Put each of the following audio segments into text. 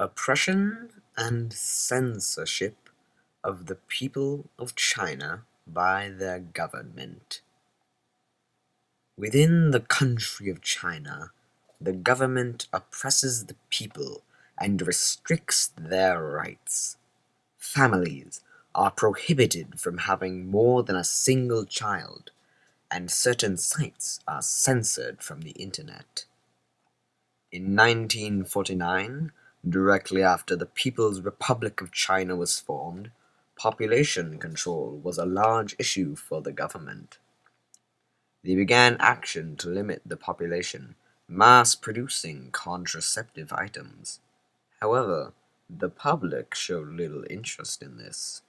Oppression and censorship of the people of China by their government. Within the country of China, the government oppresses the people and restricts their rights. Families are prohibited from having more than a single child, and certain sites are censored from the internet. In 1949, directly after the People's Republic of China was formed, population control was a large issue for the government. They began action to limit the population, mass-producing contraceptive items. However, the public showed little interest in this.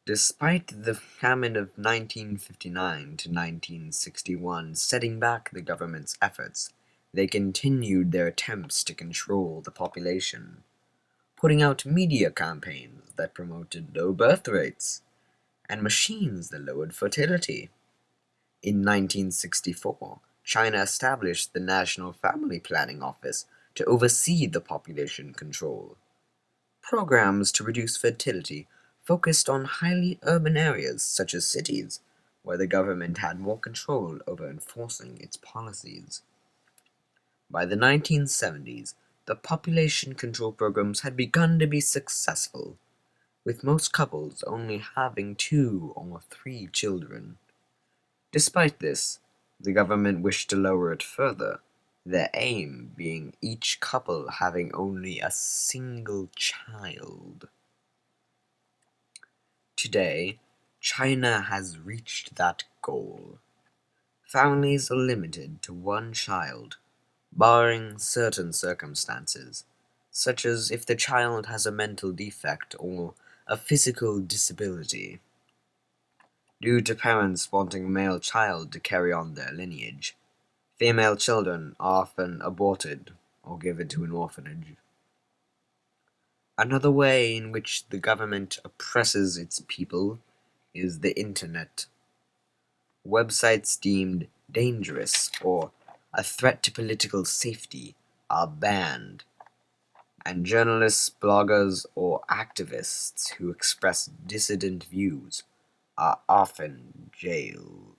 Despite the famine of 1959 to 1961 setting back the government's efforts, they continued their attempts to control the population, putting out media campaigns that promoted low birth rates and machines that lowered fertility. In 1964, China established the National Family Planning Office to oversee the population control. Programs to reduce fertility focused on highly urban areas such as cities, where the government had more control over enforcing its policies. By the 1970s, the population control programs had begun to be successful, with most couples only having 2 or 3 children. Despite this, the government wished to lower it further, their aim being each couple having only a single child. Today, China has reached that goal. Families are limited to 1 child, barring certain circumstances, such as if the child has a mental defect or a physical disability. Due to parents wanting a male child to carry on their lineage, female children are often aborted or given to an orphanage. Another way in which the government oppresses its people is the internet. Websites deemed dangerous or a threat to political safety are banned, and journalists, bloggers, or activists who express dissident views are often jailed.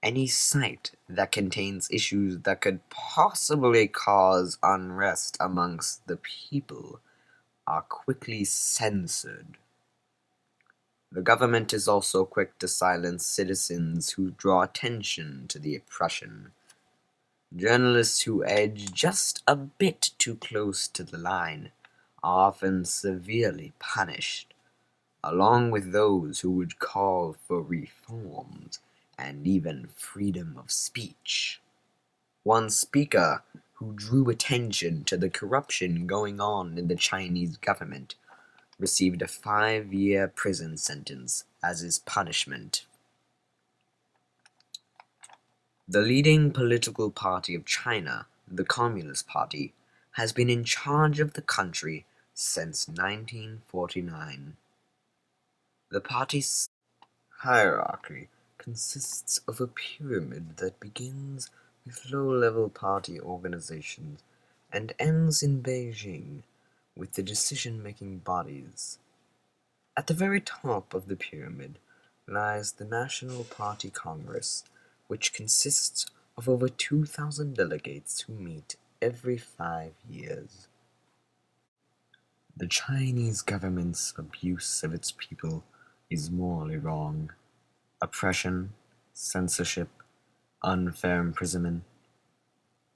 Any site that contains issues that could possibly cause unrest amongst the people are quickly censored. The government is also quick to silence citizens who draw attention to the oppression. Journalists who edge just a bit too close to the line are often severely punished, along with those who would call for reforms and even freedom of speech. One speaker who drew attention to the corruption going on in the Chinese government received a 5-year prison sentence as his punishment. The leading political party of China, the Communist Party, has been in charge of the country since 1949. The party's hierarchy consists of a pyramid that begins with low-level party organizations and ends in Beijing with the decision-making bodies. At the very top of the pyramid lies the National Party Congress, which consists of over 2,000 delegates who meet every 5 years. The Chinese government's abuse of its people is morally wrong. Oppression, censorship, unfair imprisonment,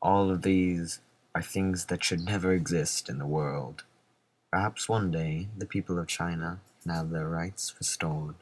all of these are things that should never exist in the world. Perhaps one day the people of China can have their rights restored.